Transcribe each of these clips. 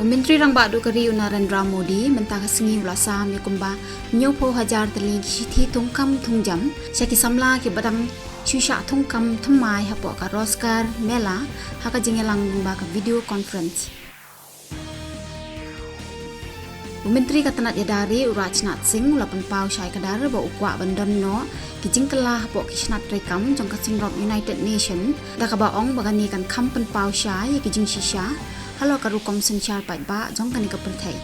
Menteri Rang Badu Kari Narendra Modi mentaka sengi ulasam yakumba nyopo hajar teling kiti tungkam tungjam syaki samla ke badam shusha tungkam thumai hapo ka Roskar Mela haka jingelang gumba ka video conference. Menteri Katanat Yadari Rajnath Singh ulapan pau syai kadar ba ukwa bandon no ki jingkelah hapo kisnat rekam jong ka singrot United Nation da ka baong bagani kan kampen pau syai ki jing shisha halo karukom senchar pai ba jong kani ka perthai.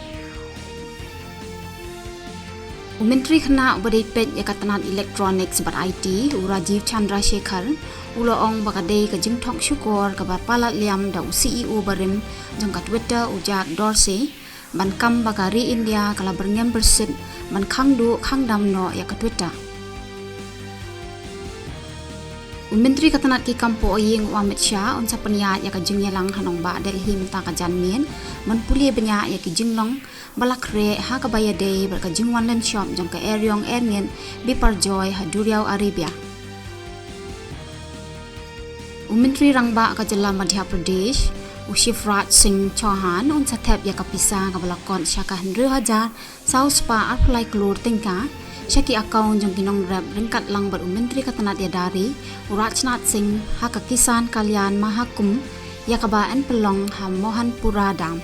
Menteri Khana Ubadit Pet Yakatanat Electronics bat IT Rajiv Chandra Shekhar uloong bakadei ka jingthok syukor ka ba palat liam da CEO barim jong ka Twitter ujak Dorsey ban kam bakari India kala berngem bersit ban khangdu khangdam no ya ka Twitter. Menteri Katanat ki kampo oying Amit Shah on sapaniat ya ka jingyalang hanong ba Delhi menta ka janmien man puli benya ya ki jinglong balakre ha ka bayade ber ka jingwan len shop jong ka eryong erngen biparjoy ha Duriau Arabia. Menteri Rangba ka Jilla Madhya Pradesh Shivrat Singh Chauhan on satep ya ka pisa ka balakon syaka 100,000 saus pa apply klur tingka syaki akaun jong kinong rap ringkat lang ber Menteri Katanat Yadari Rajnath Singh haka kisan kalian mahakum yakabaan pelong ha Mohanpura Dam.